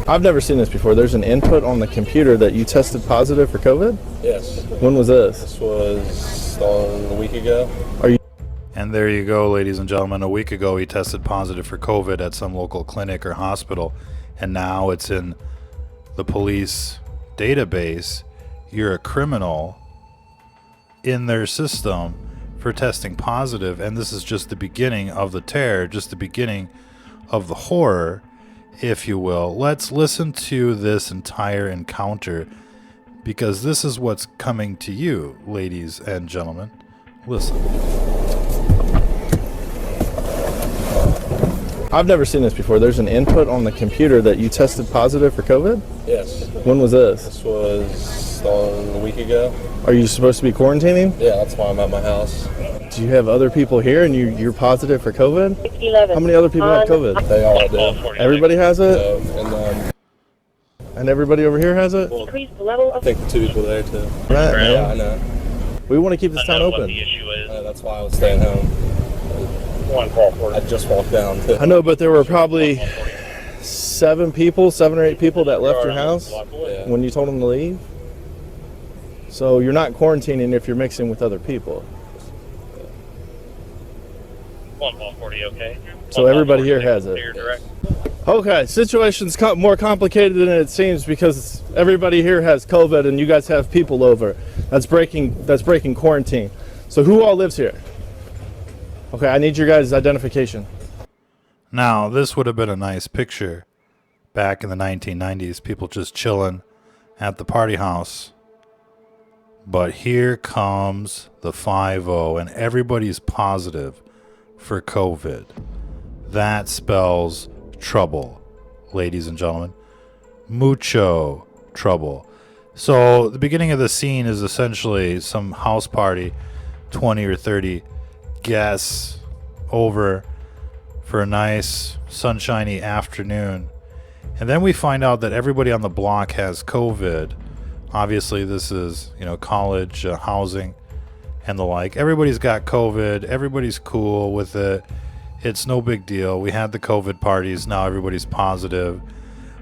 I've never seen this before. There's an input on the computer that you tested positive for COVID? Yes. When was this? This was on a week ago. Are you? And there you go, ladies and gentlemen. A week ago, he tested positive for COVID at some local clinic or hospital, and now it's in the police database. You're a criminal in their system for testing positive, and this is just the beginning of the terror, just the beginning of the horror, if you will. Let's listen to this entire encounter, because this is what's coming to you, ladies and gentlemen. Listen. I've never seen this before. There's an input on the computer that you tested positive for COVID? Yes. When was this? This was on a week ago. Are you supposed to be quarantining? Yeah, that's why I'm at my house. Do you have other people here and you're positive for COVID? 11. How many other people have COVID? They all do. Everybody has it? And And everybody over here has it? Increase the level I of think the two people there too. Right, man. Yeah, I know. We want to keep this town What open. the issue is. That's why I was staying home. One call for I just walked down too. I know, but there were probably 7 or 8 people that left your house Yeah. when you told them to leave. So you're not quarantining if you're mixing with other people. 140, okay. So everybody here has it. Clear direct. Okay, situation's more complicated than it seems because everybody here has COVID and you guys have people over. That's breaking quarantine. So who all lives here? Okay, I need your guys' identification. Now, this would have been a nice picture back in the 1990s, people just chilling at the party house. But here comes the 5-0, and everybody's positive for COVID. That spells trouble, ladies and gentlemen. Mucho trouble. So the beginning of the scene is essentially some house party, 20 or 30 guests over for a nice sunshiny afternoon. And then we find out that everybody on the block has COVID. Obviously, this is, college housing and the like. Everybody's got COVID. Everybody's cool with it. It's no big deal. We had the COVID parties. Now everybody's positive.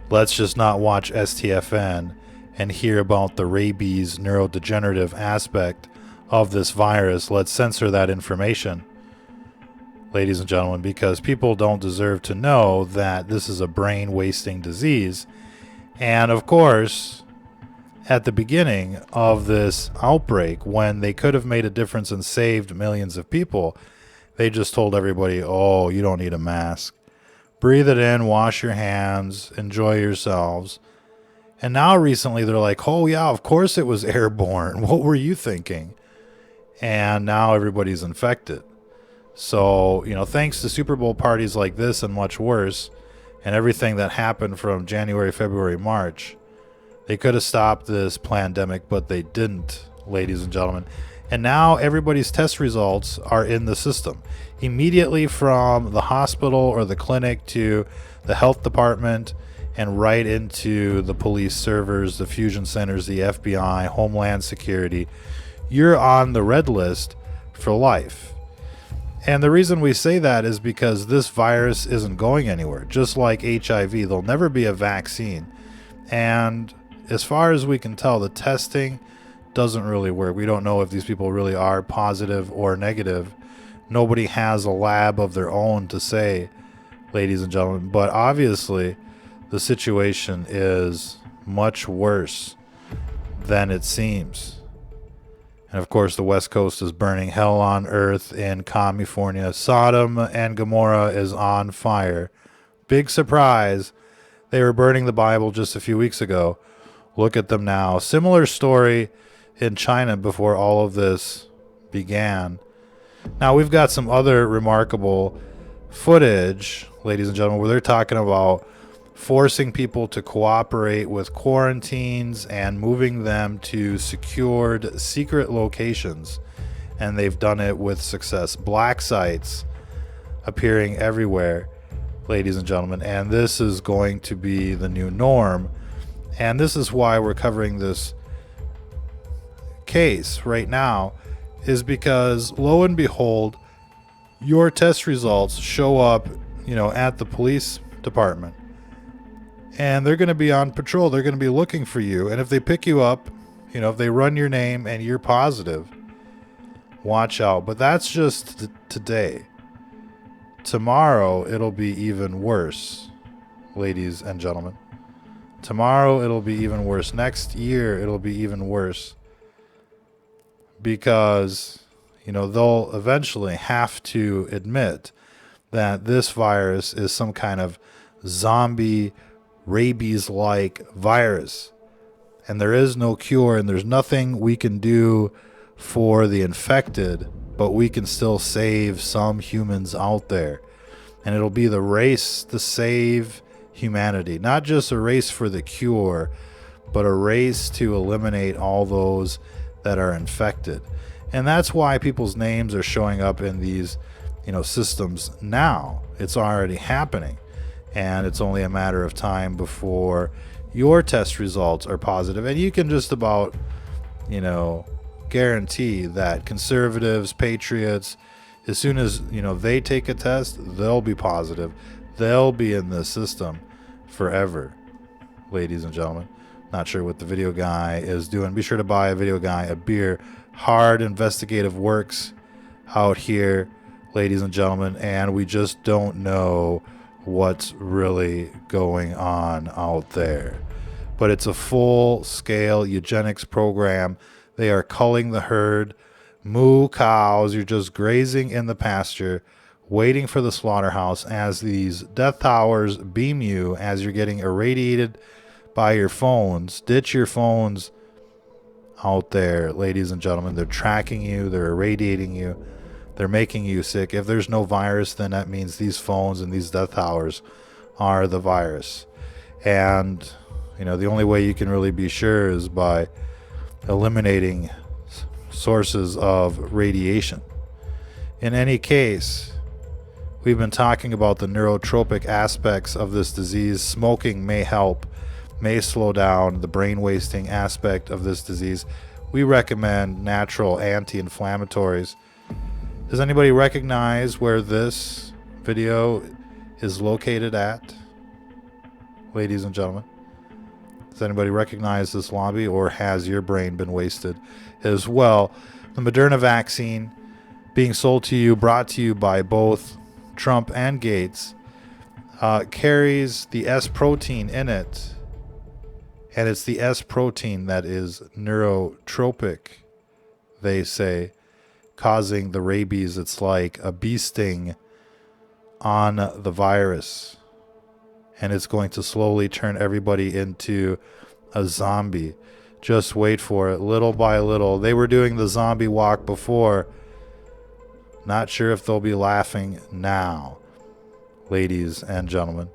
Let's just not watch STFN and hear about the rabies neurodegenerative aspect of this virus. Let's censor that information, ladies and gentlemen, because people don't deserve to know that this is a brain-wasting disease. And of course, at the beginning of this outbreak, when they could have made a difference and saved millions of people, they just told everybody, oh, you don't need a mask. Breathe it in, wash your hands, enjoy yourselves. And now recently they're like, oh yeah, of course it was airborne. What were you thinking? And now everybody's infected. So, thanks to Super Bowl parties like this and much worse, and everything that happened from January, February, March, they could have stopped this pandemic, but they didn't, ladies and gentlemen. And now everybody's test results are in the system. Immediately from the hospital or the clinic to the health department and right into the police servers, the fusion centers, the FBI, Homeland Security. You're on the red list for life. And the reason we say that is because this virus isn't going anywhere. Just like HIV, there'll never be a vaccine. And as far as we can tell, the testing doesn't really work. We don't know if these people really are positive or negative. Nobody has a lab of their own to say, ladies and gentlemen. But obviously, the situation is much worse than it seems. And of course, the West Coast is burning hell on earth in California. Sodom and Gomorrah is on fire. Big surprise. They were burning the Bible just a few weeks ago. Look at them now. Similar story in China before all of this began. Now, we've got some other remarkable footage, ladies and gentlemen, where they're talking about forcing people to cooperate with quarantines and moving them to secured secret locations. And they've done it with success. Black sites appearing everywhere, ladies and gentlemen. And this is going to be the new norm. And this is why we're covering this case right now, is because lo and behold, your test results show up, at the police department. and they're going to be on patrol. They're going to be looking for you. And if they pick you up, you know, if they run your name and you're positive, watch out. But that's just today. Tomorrow, it'll be even worse, ladies and gentlemen. Tomorrow, it'll be even worse. Next year, it'll be even worse. Because, you know, they'll eventually have to admit that this virus is some kind of zombie rabies-like virus. And there is no cure, and there's nothing we can do for the infected, but we can still save some humans out there. And it'll be the race to save humanity. Not just a race for the cure, but a race to eliminate all those that are infected. And that's why people's names are showing up in these, you know, systems now. It's already happening. And it's only a matter of time before your test results are positive. And you can just about, you know, guarantee that conservatives, patriots, as soon as, you know, they take a test, they'll be positive. They'll be in this system forever, ladies and gentlemen. Not sure what the video guy is doing. Be sure to buy a video guy a beer. Hard investigative works out here, ladies and gentlemen, and we just don't know what's really going on out there. But it's a full-scale eugenics program. They are culling the herd. Moo cows, you're just grazing in the pasture, waiting for the slaughterhouse as these death towers beam you as you're getting irradiated by your phones. Ditch your phones out there, ladies and gentlemen. They're tracking you. They're irradiating you. They're making you sick. If there's no virus, then that means these phones and these death towers are the virus. And, you know, the only way you can really be sure is by eliminating sources of radiation. In any case, we've been talking about the neurotropic aspects of this disease. Smoking may help, may slow down the brain wasting aspect of this disease. We recommend natural anti-inflammatories. Does anybody recognize where this video is located at, ladies and gentlemen? Does anybody recognize this lobby, or has your brain been wasted as well? The Moderna vaccine being sold to you, brought to you by both Trump and Gates, carries the S protein in it. And it's the S protein that is neurotropic, they say, causing the rabies. It's like a bee sting on the virus. And it's going to slowly turn everybody into a zombie. Just wait for it, little by little. They were doing the zombie walk before. Not sure if they'll be laughing now, ladies and gentlemen.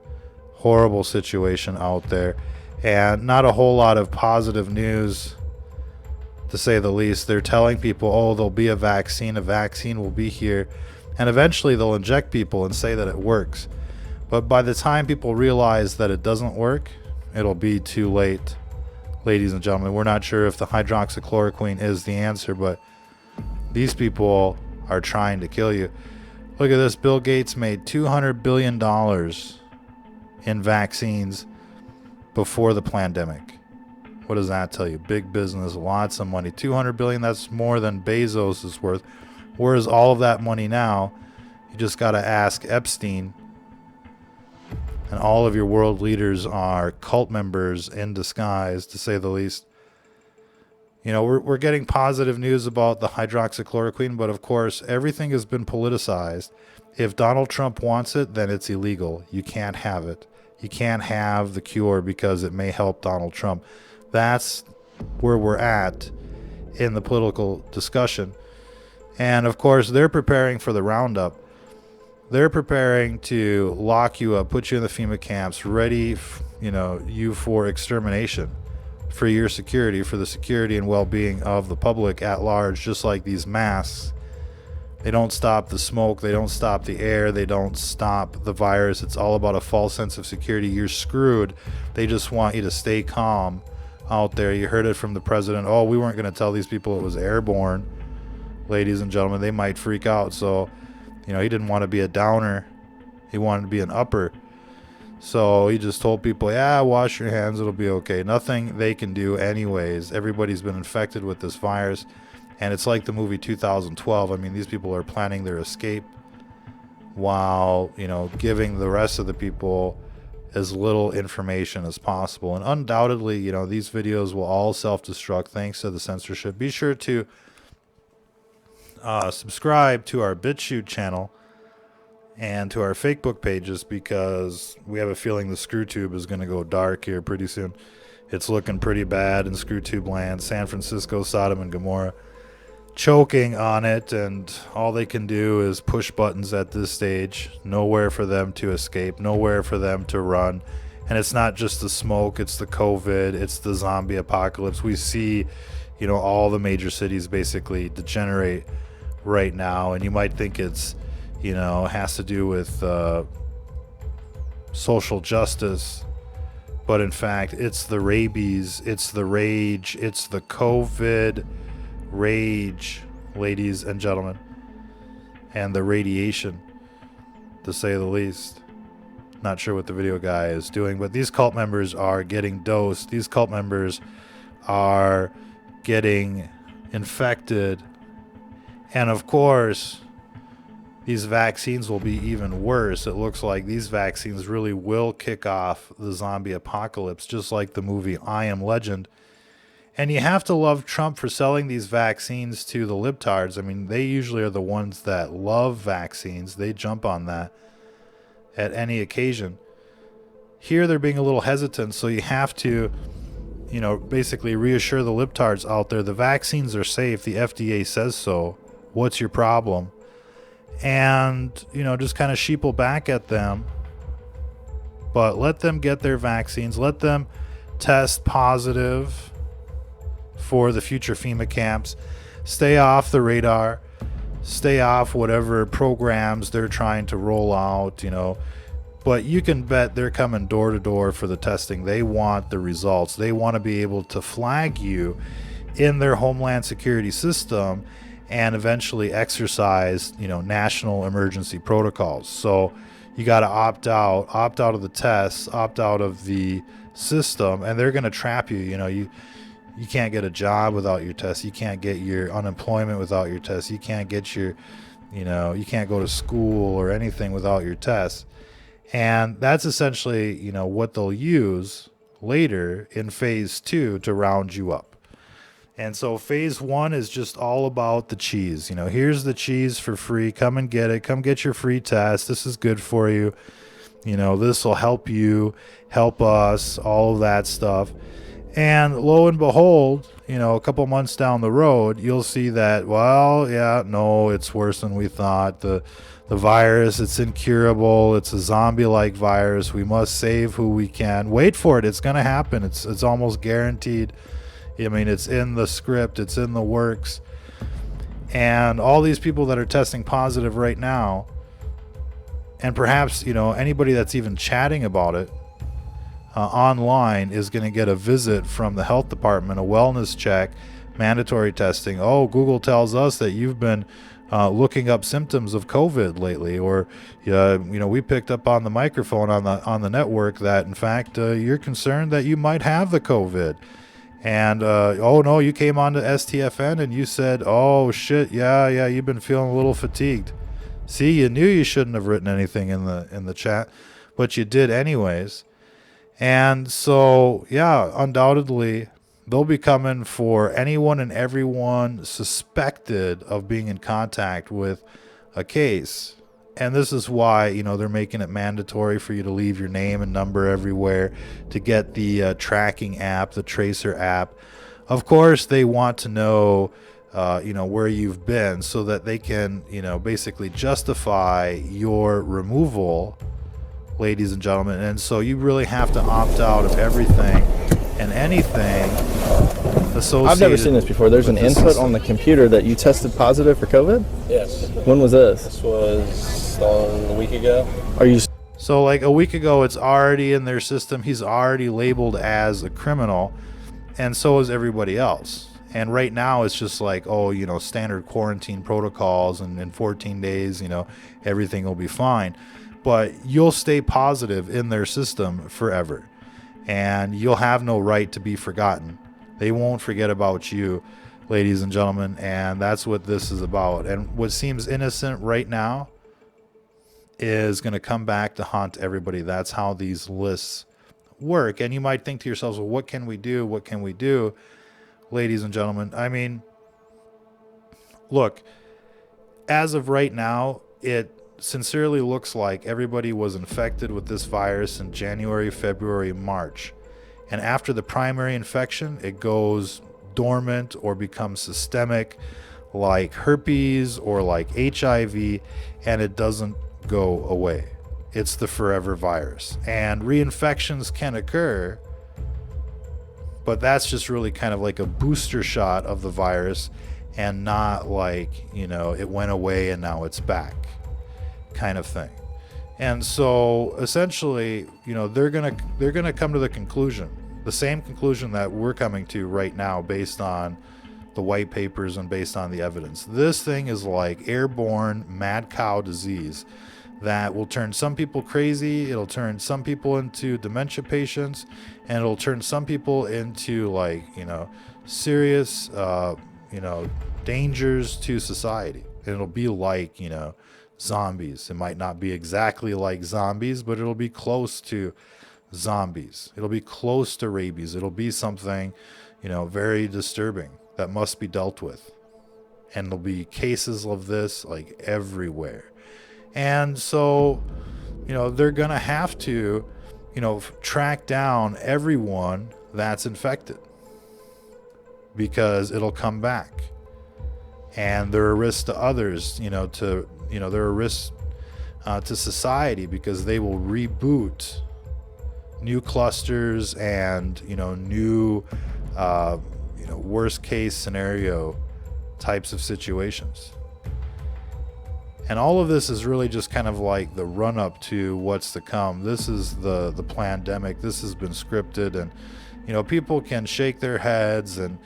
Horrible situation out there. And not a whole lot of positive news, to say the least. They're telling people, oh, there'll be a vaccine will be here. And eventually they'll inject people and say that it works. But by the time people realize that it doesn't work, it'll be too late, ladies and gentlemen. We're not sure if the hydroxychloroquine is the answer, but these people are trying to kill you. Look at this. Bill Gates made $200 billion in vaccines before the pandemic. What does that tell you? Big business, lots of money. $200 billion, that's more than Bezos is worth. Where is all of that money now? You just got to ask Epstein. And all of your world leaders are cult members in disguise, to say the least. You know, we're getting positive news about the hydroxychloroquine, but of course, everything has been politicized. If Donald Trump wants it, then it's illegal. You can't have it. You can't have the cure because it may help Donald Trump. That's where we're at in the political discussion. And of course, they're preparing for the roundup. They're preparing to lock you up, put you in the FEMA camps, ready, you for extermination, for your security, for the security and well-being of the public at large. Just like these masks, they don't stop the smoke, they don't stop the air, they don't stop the virus. It's all about a false sense of security. You're screwed. They just want you to stay calm out there. You heard it from the president. Oh, we weren't going to tell these people it was airborne. Ladies and gentlemen, they might freak out. So, he didn't want to be a downer. He wanted to be an upper. So he just told people, yeah, wash your hands, it'll be okay. Nothing they can do anyways. Everybody's been infected with this virus. And it's like the movie 2012. I mean, these people are planning their escape while, you know, giving the rest of the people as little information as possible. And undoubtedly, you know, these videos will all self-destruct thanks to the censorship. Be sure to subscribe to our BitChute channel and to our Facebook pages, because we have a feeling the SCREWTUBE is going to go dark here pretty soon. It's looking pretty bad in SCREWTUBE land. San Francisco, Sodom and Gomorrah, choking on it, and all they can do is push buttons at this stage. Nowhere for them to escape, nowhere for them to run. And it's not just the smoke, it's the COVID, it's the zombie apocalypse. We see, you know, all the major cities basically degenerate right now, and you might think it's, you know, has to do with social justice, but in fact it's the rabies, it's the rage, it's the COVID rage, ladies and gentlemen, and the radiation, to say the least. Not sure what the video guy is doing, but these cult members are getting dosed. These cult members are getting infected, and of course these vaccines will be even worse. It looks like these vaccines really will kick off the zombie apocalypse, just like the movie I Am Legend. And you have to love Trump for selling these vaccines to the libtards. I mean, they usually are the ones that love vaccines. They jump on that at any occasion. Here they're being a little hesitant, so you have to, you know, basically reassure the libtards out there the vaccines are safe. The FDA says so. What's your problem? And, you know, just kind of sheeple back at them. But let them get their vaccines. Let them test positive for the future FEMA camps. Stay off the radar. Stay off whatever programs they're trying to roll out, you know. But you can bet they're coming door to door for the testing. They want the results. They want to be able to flag you in their Homeland Security system and eventually exercise, you know, national emergency protocols. So you got to opt out of the tests, opt out of the system, and they're going to trap you. You know, you can't get a job without your test. You can't get your unemployment without your test. You can't get your, you know, you can't go to school or anything without your test. And that's essentially, you know, what they'll use later in phase 2 to round you up. And so phase 1 is just all about the cheese. You know, here's the cheese for free. Come and get it. Come get your free test. This is good for you. You know, this will help you, help us, all of that stuff. And lo and behold, you know, a couple months down the road, you'll see that, well, yeah, no, it's worse than we thought. The virus, it's incurable. It's a zombie-like virus. We must save who we can. Wait for it. It's going to happen. It's almost guaranteed. I mean, it's in the script. It's in the works. And all these people that are testing positive right now, and perhaps, you know, anybody that's even chatting about it online is going to get a visit from the health department, a wellness check, mandatory testing. Oh, Google tells us that you've been looking up symptoms of COVID lately, or you know, we picked up on the microphone on the network that in fact you're concerned that you might have the COVID. And oh no, you came on to STFN and you said, oh shit, yeah, you've been feeling a little fatigued. See, you knew you shouldn't have written anything in the chat, but you did anyways. And so, yeah, undoubtedly, they'll be coming for anyone and everyone suspected of being in contact with a case. And this is why, you know, they're making it mandatory for you to leave your name and number everywhere, to get the tracking app, the tracer app. Of course, they want to know, you know, where you've been so that they can, you know, basically justify your removal, ladies and gentlemen. And so you really have to opt out of everything and anything associated. I've never seen this before. There's an input on the computer that you tested positive for COVID? Yes. When was this? This was a week ago. Are you... So like a week ago, it's already in their system. He's already labeled as a criminal, and so is everybody else. And right now it's just like, oh, you know, standard quarantine protocols, and in 14 days, you know, everything will be fine. but you'll stay positive in their system forever, and you'll have no right to be forgotten. They won't forget about you, ladies and gentlemen, and that's what this is about. And what seems innocent right now is going to come back to haunt everybody. That's how these lists work. And you might think to yourselves, well, what can we do? What can we do? Ladies and gentlemen, I mean, look, as of right now, it sincerely looks like everybody was infected with this virus in January, February, March. And after the primary infection, it goes dormant or becomes systemic, like herpes or like HIV, and it doesn't go away. It's the forever virus. And reinfections can occur, but that's just really kind of like a booster shot of the virus, and not like, you know, it went away and now it's back kind of thing. And so essentially, you know, they're gonna come to the conclusion, the same conclusion that we're coming to right now based on the white papers and based on the evidence. This thing is like airborne mad cow disease that will turn some people crazy, it'll turn some people into dementia patients, and it'll turn some people into, like, you know, serious you know, dangers to society. And it'll be like, you know, zombies. It might not be exactly like zombies, but it'll be close to zombies. It'll be close to rabies. It'll be something, you know, very disturbing that must be dealt with. And there'll be cases of this like everywhere. And so, you know, they're going to have to, you know, track down everyone that's infected, because it'll come back. And there are risks to others, you know, there are risks to society, because they will reboot new clusters and, you know, new, you know, worst case scenario types of situations. And all of this is really just kind of like the run up to what's to come. This is the pandemic. This has been scripted, and, you know, people can shake their heads and,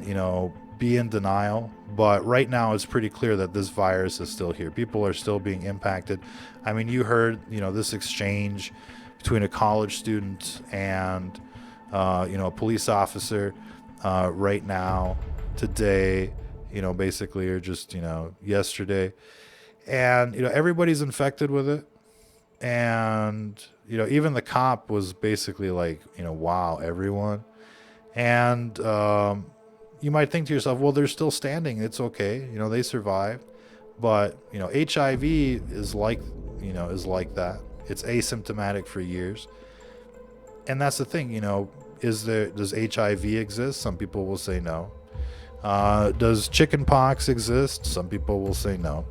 you know, be in denial, but right now it's pretty clear that this virus is still here. People are still being impacted. I mean, you heard, you know, this exchange between a college student and, you know, a police officer right now, today, you know, basically, or just, you know, yesterday. And, you know, everybody's infected with it. And, you know, even the cop was basically like, you know, wow, everyone. And, you might think to yourself, well, they're still standing. It's okay. You know, they survived. But, you know, HIV is like, you know, is like that. It's asymptomatic for years. And that's the thing, you know, does HIV exist? Some people will say no. Does chickenpox exist? Some people will say no.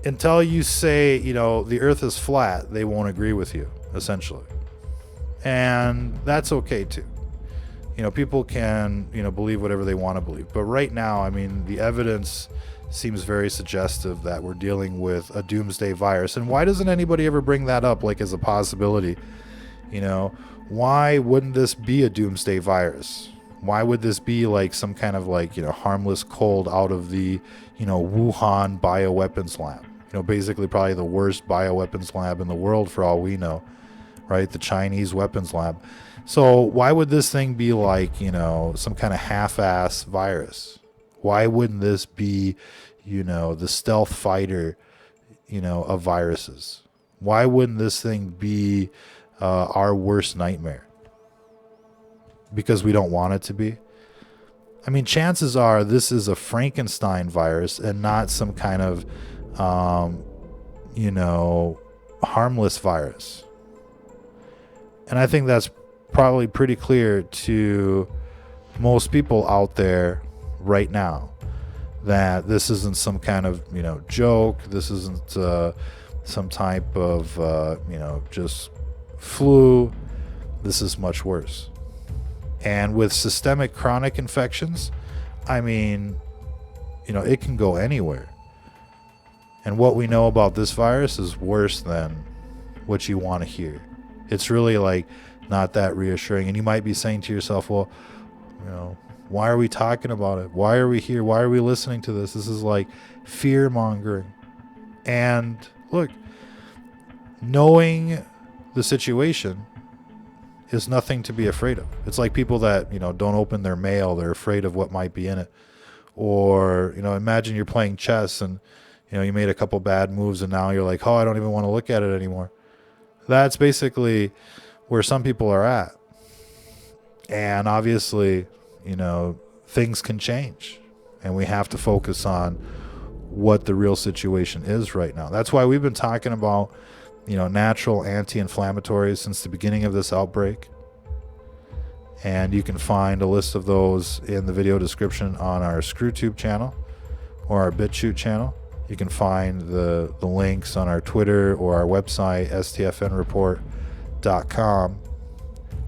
Until you say, you know, the earth is flat, they won't agree with you, essentially. And that's okay too. You know, people can, you know, believe whatever they want to believe. But right now, I mean, the evidence seems very suggestive that we're dealing with a doomsday virus. And why doesn't anybody ever bring that up, like, as a possibility? You know, why wouldn't this be a doomsday virus? Why would this be like some kind of, like, you know, harmless cold out of the, you know, Wuhan bioweapons lab? You know, basically probably the worst bioweapons lab in the world for all we know, right? The Chinese weapons lab. So why would this thing be like, you know, some kind of half-ass virus? Why wouldn't this be, you know, the stealth fighter, you know, of viruses? Why wouldn't this thing be our worst nightmare? Because we don't want it to be? I mean, chances are this is a Frankenstein virus and not some kind of, you know, harmless virus. And I think that's probably pretty clear to most people out there right now, that this isn't some kind of, you know, joke. This isn't some type of, you know, just flu. This is much worse. And with systemic chronic infections, I mean, you know, it can go anywhere. And what we know about this virus is worse than what you want to hear. It's really like not that reassuring. And you might be saying to yourself, well, you know, why are we talking about it? Why are we here? Why are we listening to this? This is like fear mongering. And look, knowing the situation is nothing to be afraid of. It's like people that, don't open their mail. They're afraid of what might be in it. Or, imagine you're playing chess and, you made a couple bad moves and now you're like, oh, I don't even want to look at it anymore. That's basically where some people are at. And obviously, things can change. And we have to focus on what the real situation is right now. That's why we've been talking about, natural anti-inflammatories since the beginning of this outbreak. And you can find a list of those in the video description on our SCREWTUBE channel or our BitChute channel. You can find the links on our Twitter or our website, stfnreport.com.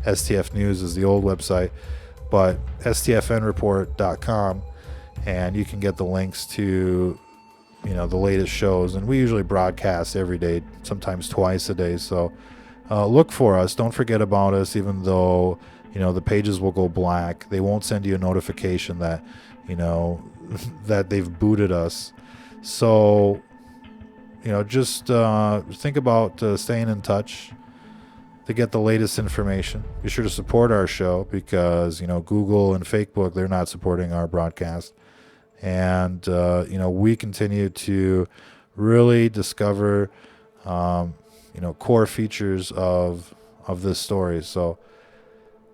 STF News is the old website, but stfnreport.com, and you can get the links to the latest shows. And we usually broadcast every day, sometimes twice a day, so look for us. Don't forget about us. Even though the pages will go black, they won't send you a notification that that they've booted us. So just think about staying in touch to get the latest information. Be sure to support our show because Google and Facebook, they're not supporting our broadcast. And we continue to really discover core features of this story. So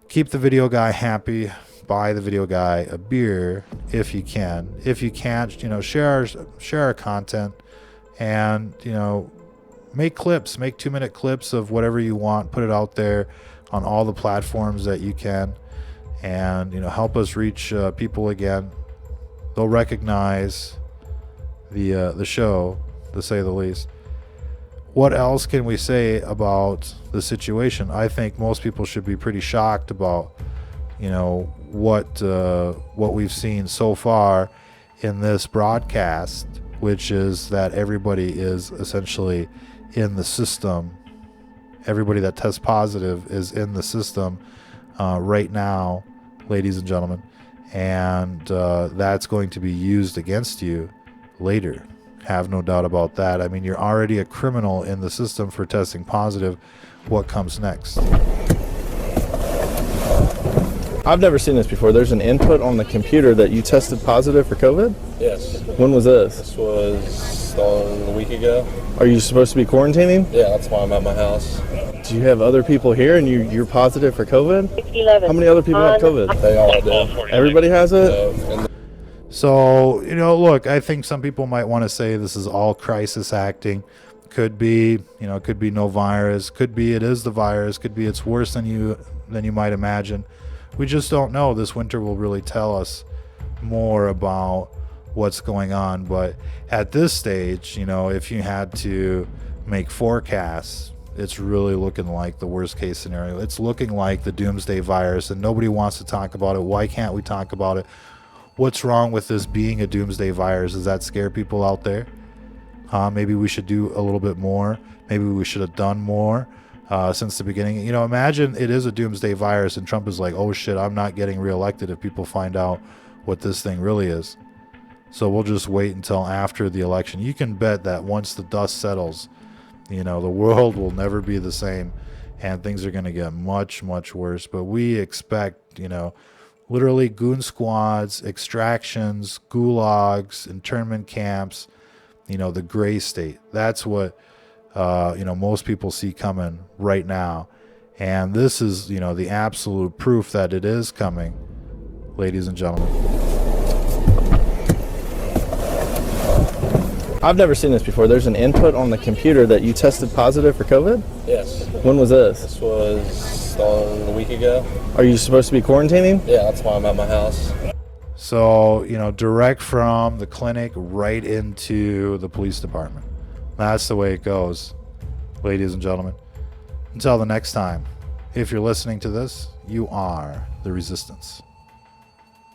keep the video guy happy. Buy the video guy a beer if you can. If you can't, share our content, and make clips, make 2-minute clips of whatever you want. Put it out there on all the platforms that you can, and help us reach people again. They'll recognize the show, to say the least. What else can we say about the situation? I think most people should be pretty shocked about what we've seen so far in this broadcast, which is that everybody is essentially in the system. Everybody that tests positive is in the system right now, ladies and gentlemen, and that's going to be used against you later. Have no doubt about that. I mean, you're already a criminal in the system for testing positive. What comes next? I've never seen this before. There's an input on the computer that you tested positive for COVID? Yes. When was this? This was a week ago. Are you supposed to be quarantining? Yeah, that's why I'm at my house. Do you have other people here and you're positive for COVID? 11. How many other people have COVID? They all do. Everybody has it? So, look, I think some people might want to say this is all crisis acting. Could be, could be no virus. Could be it is the virus. Could be it's worse than you might imagine. We just don't know. This winter will really tell us more about what's going on. But at this stage, if you had to make forecasts, it's really looking like the worst case scenario. It's looking like the doomsday virus, and nobody wants to talk about it. Why can't we talk about it? What's wrong with this being a doomsday virus? Does that scare people out there? Maybe we should do a little bit more. Maybe we should have done more since the beginning. Imagine it is a doomsday virus and Trump is like, oh shit, I'm not getting reelected if people find out what this thing really is. So we'll just wait until after the election. You can bet that once the dust settles, the world will never be the same and things are going to get much, much worse. But we expect, literally goon squads, extractions, gulags, internment camps, the gray state. That's what, most people see coming right now. And this is, the absolute proof that it is coming, ladies and gentlemen. I've never seen this before. There's an input on the computer that you tested positive for COVID? Yes. When was this? This was a week ago. Are you supposed to be quarantining? Yeah, that's why I'm at my house. So, direct from the clinic right into the police department. That's the way it goes, ladies and gentlemen. Until the next time, if you're listening to this, you are the resistance.